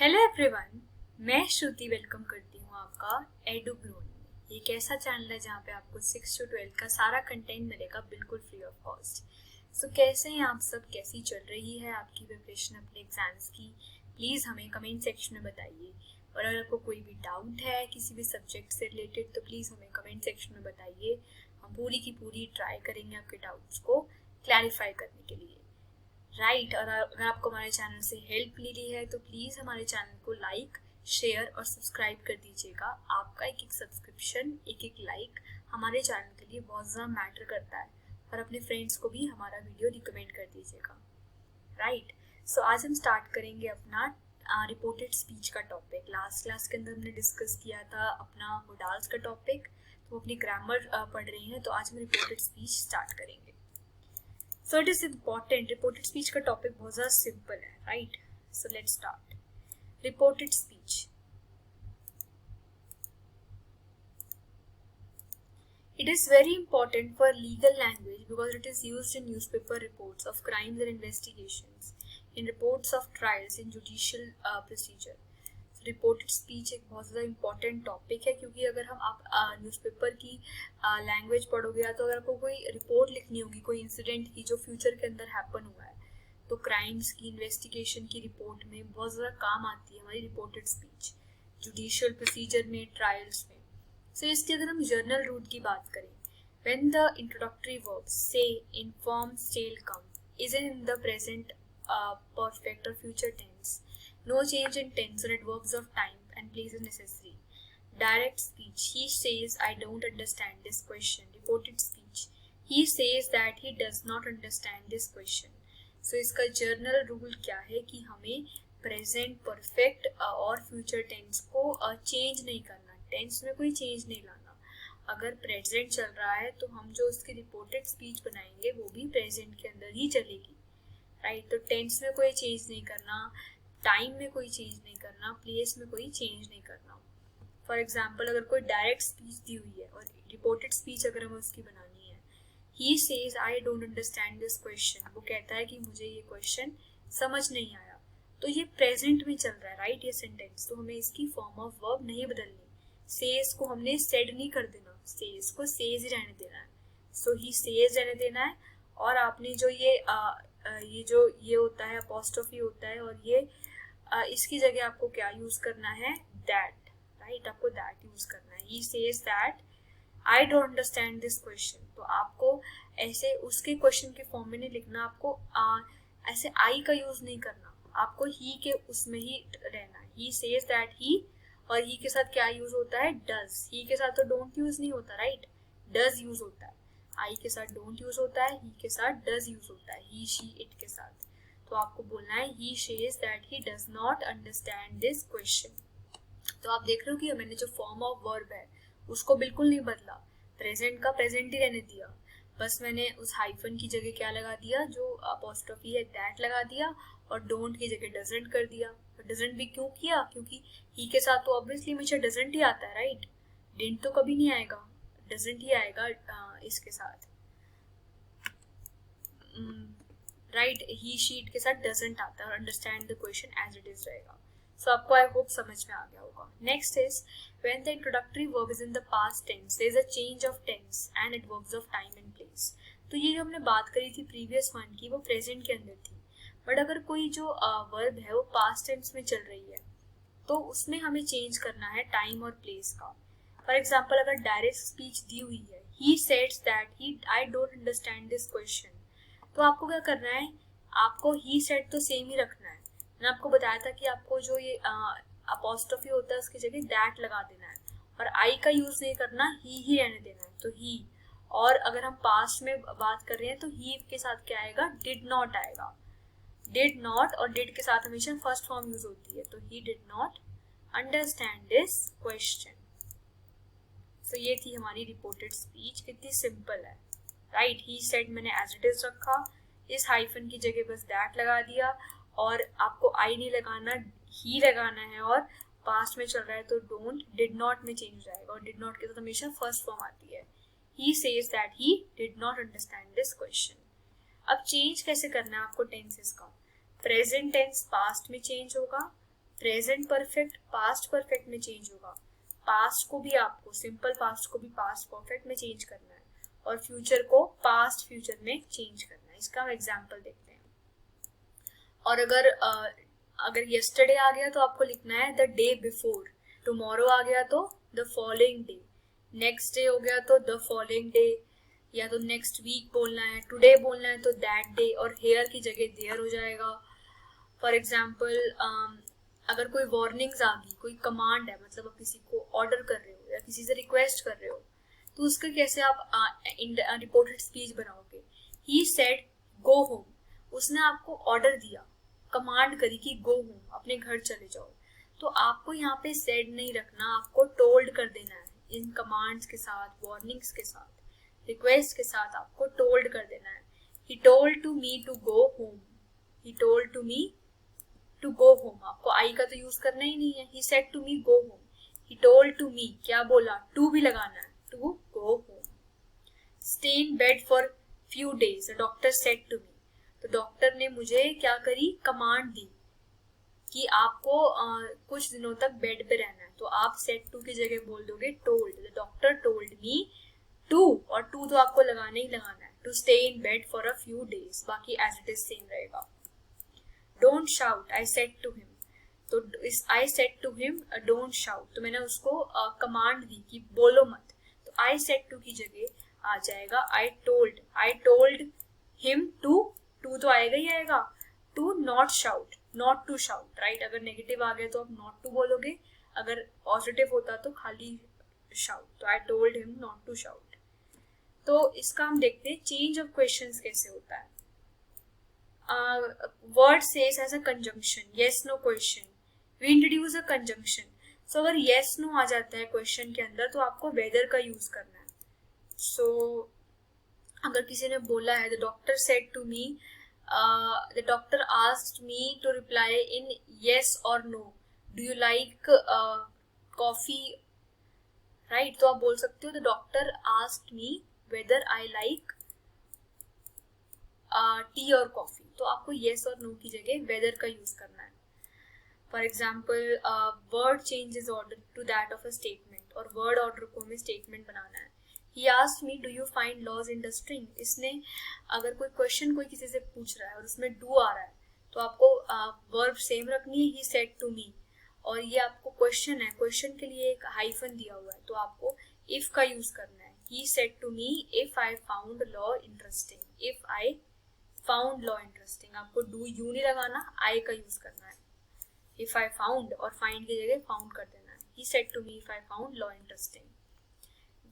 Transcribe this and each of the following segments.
Hello everyone, मैं श्रुति welcome करती हूँ आपका एडू ग्रोन में। ये एक ऐसा चैनल है जहाँ पे आपको 6 to 12 का सारा कंटेंट मिलेगा बिल्कुल फ्री ऑफ कॉस्ट। सो कैसे हैं आप सब, कैसी चल रही है आपकी प्रिपरेशन अपने एग्जाम्स की? प्लीज़ हमें कमेंट सेक्शन में बताइए। और अगर आपको कोई भी डाउट है किसी भी सब्जेक्ट से रिलेटेड तो प्लीज़ हमें कमेंट सेक्शन में बताइए। हम पूरी की पूरी ट्राई करेंगे आपके डाउट्स को क्लैरिफाई करने के लिए। राइट। और अगर आपको हमारे चैनल से हेल्प मिली है तो प्लीज़ हमारे चैनल को लाइक, शेयर और सब्सक्राइब कर दीजिएगा। आपका एक एक सब्सक्रिप्शन, एक एक लाइक हमारे चैनल के लिए बहुत ज़्यादा मैटर करता है। और अपने फ्रेंड्स को भी हमारा वीडियो रिकमेंड कर दीजिएगा। राइट। सो आज हम स्टार्ट करेंगे अपना रिपोर्टेड स्पीच का टॉपिक। लास्ट क्लास के अंदर हमने डिस्कस किया था अपना मोडाल्स का टॉपिक, तो अपनी ग्रामर पढ़ रहे हैं। तो आज हम रिपोर्टेड स्पीच स्टार्ट करेंगे। So it is important. Reported speech का टॉपिक बहुत ज़्यादा सिंपल है, right? So let's start. Reported speech. It is very important for legal language because it is used in newspaper reports of crimes and investigations, in reports of trials, in judicial procedure. Reported speech एक बहुत ज़्यादा important topic है, क्योंकि अगर हम आप newspaper की language पढ़ोगे या तो अगर आपको कोई रिपोर्ट लिखनी होगी कोई इंसिडेंट की जो फ्यूचर के अंदर हैपन हुआ है, तो क्राइम्स की इन्वेस्टिगेशन की रिपोर्ट में बहुत ज़्यादा काम आती है हमारी रिपोर्टेड स्पीच, जुडिशियल प्रोसीजर में, ट्रायल्स में। सो इसकी अगर हम जर्नल रूट की बात करें, when the introductory verb say, inform, still, come is in the present perfect और future tense, no change in tense or adverbs of time and place is necessary. Direct speech. He says, I don't understand this question. Reported speech. He says that he does not understand this question. So इसका journal rule क्या है कि हमें present, perfect और future tense को change नहीं करना, tense में कोई चेंज नहीं लाना। अगर प्रेजेंट चल रहा है तो हम जो उसकी रिपोर्टेड स्पीच बनाएंगे वो भी प्रेजेंट के अंदर ही चलेगी। राइट। तो टेंस में कोई चेंज नहीं करना, टाइम में कोई चेंज नहीं करना, प्लेस में कोई चेंज नहीं करना। फॉर एग्जाम्पल अगर कोई डायरेक्ट स्पीच दी हुई है और रिपोर्टेड स्पीच अगर हमें उसकी बनानी है, he says I don't understand this question, वो कहता है कि मुझे ये क्वेश्चन समझ नहीं आया, तो ये प्रेजेंट में चल रहा है, राइट, ये सेंटेंस। तो हमें इसकी फॉर्म ऑफ वर्ब नहीं बदलनी, सेज को हमने सेड नहीं कर देना, सेज को सेज ही रहने देना है। सो ही सेज रहने देना है। और आपने जो ये होता है अपोस्ट्रोफी होता है, और ये इसकी जगह आपको क्या यूज करना है, दैट, राइट, आपको दैट यूज करना है। He says that I don't understand this question, तो आपको ऐसे उसके क्वेश्चन के फॉर्म में नहीं लिखना, आपको ऐसे आई का यूज नहीं करना, आपको ही के उसमें ही रहना है। ही सेज दैट ही, और ही के साथ क्या यूज होता है, डज। ही के साथ तो डोंट यूज नहीं होता, राइट, डज यूज होता है। आई के साथ डोंट यूज होता है, ही के साथ डज यूज होता है, ही, शी, इट के साथ। तो आपको बोलना है he says that he does not understand this question. तो आप देख रहे हो कि मैंने जो फॉर्म ऑफ वर्ब है उसको बिल्कुल नहीं बदला, प्रेजेंट का प्रेजेंट ही रहने दिया, बस मैंने उस हाइफन की जगह क्या लगा दिया, जो अपोस्ट्रोफी है दैट लगा दिया, और डोंट की जगह डजंट कर दिया। डजंट भी क्यों किया, क्योंकि ही के साथ तो ऑब्वियसली हमेशा डजंट ही आता है, राइट, डिडंट तो कभी नहीं आएगा, डजंट ही आएगा इसके साथ, राइट, ही, शीट के साथ डजंट आता है, और understand the question as it is रहेगा। सो आपको आई होप समझ में आ गया होगा। Next is when the introductory verb is in the past tense there is a change of tense and adverbs of time and place. तो ये जो हमने बात करी थी प्रीवियस वन की, वो प्रेजेंट के अंदर थी, बट अगर कोई जो वर्ब है वो पास्ट टेंस में चल रही है तो उसमें हमें चेंज करना है टाइम और प्लेस का। फॉर एग्जाम्पल अगर डायरेक्ट स्पीच दी हुई है, ही सेड्स that he I don't understand this question, तो आपको क्या करना है, आपको ही सेड तो सेम ही रखना है। मैंने आपको बताया था कि आपको जो ये अपोस्ट्रोफी होता है उसकी जगह दैट लगा देना है, और आई का यूज नहीं करना, ही रहने देना है, तो ही। और अगर हम पास्ट में बात कर रहे हैं तो ही के साथ क्या आएगा, डिड नॉट आएगा। डिड नॉट और डिड के साथ हमेशा फर्स्ट फॉर्म यूज होती है, तो he did not understand this question. So ये थी हमारी रिपोर्टेड स्पीच, कितनी सिंपल है, राइट। ही सेड मैंने एज इट इज रखा, इस हाइफन की जगह बस दैट लगा दिया, और आपको आई नहीं लगाना, ही लगाना है, और पास्ट में चल रहा है तो डोंट, डिड नॉट में चेंज जाएगा, और डिड नॉट के साथ हमेशा फर्स्ट फॉर्म आती है। He says that he did not understand this question. अब चेंज कैसे करना है आपको टेंसेस का, प्रेजेंट टेंस पास्ट में चेंज होगा, प्रेजेंट परफेक्ट पास्ट परफेक्ट में चेंज होगा, पास्ट को भी आपको सिंपल पास्ट को भी पास्ट परफेक्ट में चेंज करना है और फ्यूचर को पास्ट फ्यूचर में चेंज करना है। इसका हम एग्जांपल देखते हैं। और अगर यस्टरडे आ गया तो आपको लिखना है द डे बिफोर, टुमारो आ गया तो the following day, next day हो गया तो द फॉलोइंग डे, या तो नेक्स्ट वीक बोलना है, टुडे बोलना है तो दैट डे, और हेयर की जगह देयर हो जाएगा। फॉर एग्जाम्पल अगर कोई वार्निंग्स आ गई, कोई कमांड है, मतलब आप किसी को ऑर्डर कर रहे हो या किसी से रिक्वेस्ट कर रहे हो, तो उसका कैसे आप रिपोर्टेड स्पीच बनाओगे। ही सेड गो होम, उसने आपको ऑर्डर दिया, कमांड करी कि गो होम, अपने घर चले जाओ, तो आपको यहाँ पे सेड नहीं रखना, आपको टोल्ड कर देना है। इन कमांड्स के साथ, वार्निंग्स के साथ, रिक्वेस्ट के साथ आपको टोल्ड कर देना है। He told to me to go home, he told to me to go home, आपको आई का तो यूज करना ही नहीं है। He said to me go home, he told to me, क्या बोला, टू भी लगाना है, to go home. Stay in bed for few days, doctor said to me, तो डॉक्टर ने मुझे क्या करी, कमांड दी कि आपको कुछ दिनों तक बेड पे रहना है, तो आप सेड टू की जगह बोल दोगे told, the doctor told me to, और टू तो आपको लगाना ही लगाना है, to stay in bed for a few days, बाकी एज इट इज सेम रहेगा। Don't shout, I said to him, तो इस I said to him don't shout, तो मैंने उसको कमांड दी कि बोलो मत, तो आई सेड टू की जगह आ जाएगा आई टोल्ड हिम टू तो आएगा ही आएगा, to not shout, not to shout, right. अगर नेगेटिव आ गया तो आप नॉट टू बोलोगे, अगर पॉजिटिव होता तो खाली शाउट, तो I told him not to shout. तो इसका हम देखते हैं चेंज ऑफ क्वेश्चंस कैसे होता है। Word says as a conjunction, yes no question, we introduce a conjunction, so अगर येस नो आ जाता है क्वेश्चन के अंदर तो आपको वेदर का यूज करना है। सो अगर किसी ने बोला है the doctor said to me, the doctor asked me to reply in yes और no, do you like coffee, right, तो आप बोल सकते हो the doctor asked me whether I like tea और कॉफी, तो आपको येस और नो की जगह वेदर का यूज करना है। For example word changes order to that of a statement, और वर्ड ऑर्डर को हमें स्टेटमेंट बनाना है। He asked me, do you find laws interesting? इसने अगर कोई क्वेश्चन कोई किसी से पूछ रहा है और उसमें डू आ रहा है तो आपको वर्ब सेम रखनी है, he said to me, और ये आपको क्वेश्चन है, क्वेश्चन के लिए एक हाइफन दिया हुआ है तो आपको if का यूज करना है। He said to me if I found law interesting, if I found law interesting, आपको do you नहीं लगाना, I का यूज करना है। If I found, और find की जगह found कर देना है। He said to me if I found law interesting.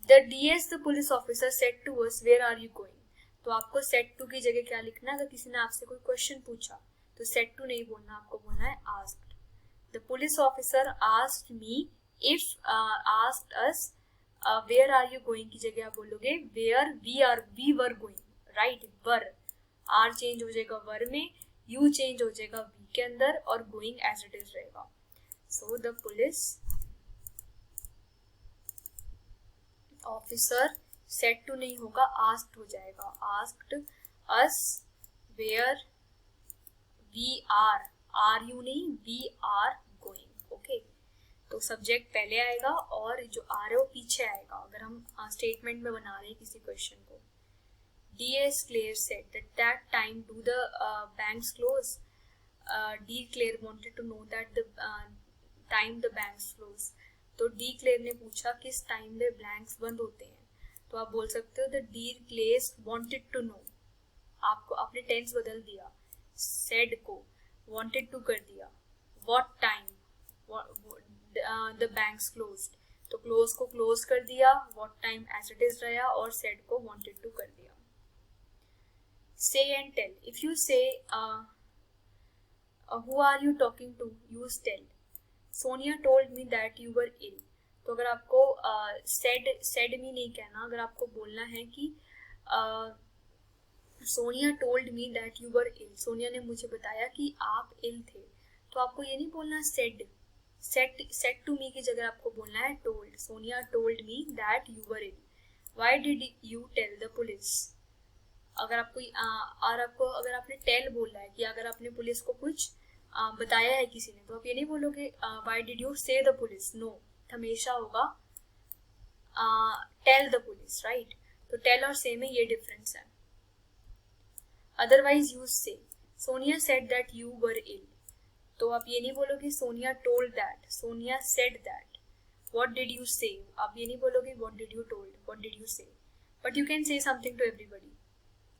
The DS, the police officer, said to us, where are you going? तो आपको said to की जगह क्या लिखना है, अगर किसी ने आपसे कोई क्वेश्चन पूछा तो said to नहीं बोलना, आपको बोलना है asked. The police officer asked me if asked us where are you going की जगह आप बोलोगे where we were going, right, were, are change हो जाएगा were में, you चेंज हो जाएगा we के अंदर, और going as it is रहेगा। So the police officer said to नहीं होगा, आस्क्ड हो जाएगा, asked us where we are you नहीं, वी आर गोइंग, ओके। तो सब्जेक्ट पहले आएगा और जो आर है वो पीछे आएगा अगर हम स्टेटमेंट में बना रहे हैं किसी क्वेश्चन को। D.S. Clare said that time do the banks close? D. Clare wanted to know that the time the banks close. तो डी क्लेयर ने पूछा किस टाइम में ब्लैंक्स बंद होते हैं, तो आप बोल सकते हो the declares wanted to know, आपको आपने टेंस बदल दिया, सेड को वांटेड टू कर दिया, what time the banks closed, तो क्लोज को क्लोज कर दिया, what time as it is रहा, और सेड को वांटेड टू कर दिया। Say and tell, if you say who are you talking to, use tell. Sonia told me that you were ill, तो अगर आपको सेड मी नहीं कहना, अगर आपको बोलना है कि Sonia told me that you were ill, Sonia ने मुझे बताया कि आप इल थे, तो आपको ये नहीं बोलना सेड टू मी की जगह आपको बोलना है told, Sonia told me that you were ill, why did you tell the police. अगर आपको और आपको अगर आपने टेल बोला है कि अगर आपने पुलिस को कुछ बताया है किसी ने, तो आप ये नहीं बोलोगे why did you say the police, no, हमेशा होगा टेल द पुलिस, राइट। तो टेल और से में ये डिफरेंस है। Otherwise use say, Sonia said that you were ill, तो आप ये नहीं बोलोगे Sonia told that, Sonia said that. What did you say, आप ये नहीं बोलोगे what did you told, what did you say, but you can say something to everybody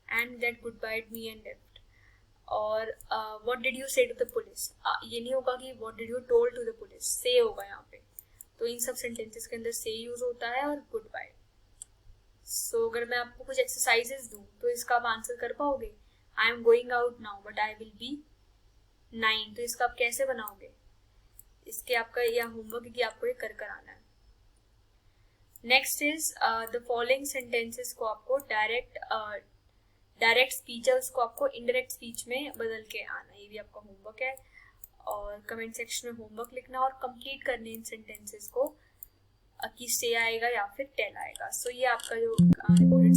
and that good bye me and left. और what did you say to the police, ये नहीं होगा कि what did you told to the police, say होगा यहाँ पे। तो इन सब सेंटेंसेस के अंदर से यूज होता है और गुड बाय। सो अगर मैं आपको कुछ एक्सरसाइजेस दूं तो इसका आप आंसर कर पाओगे। I am going out now but I will be 9, तो इसका आप कैसे बनाओगे, इसके आपका यह होमवर्क है कि आपको ये कर आना है। Next is the following sentences को आपको डायरेक्ट स्पीच है उसको आपको इनडायरेक्ट स्पीच में बदल के आना, ये भी आपका होमवर्क है। और कमेंट सेक्शन में होमवर्क लिखना और कंप्लीट करने इन सेंटेंसेस को कि से आएगा या फिर टेल आएगा। सो ये आपका जो रिकॉर्डेड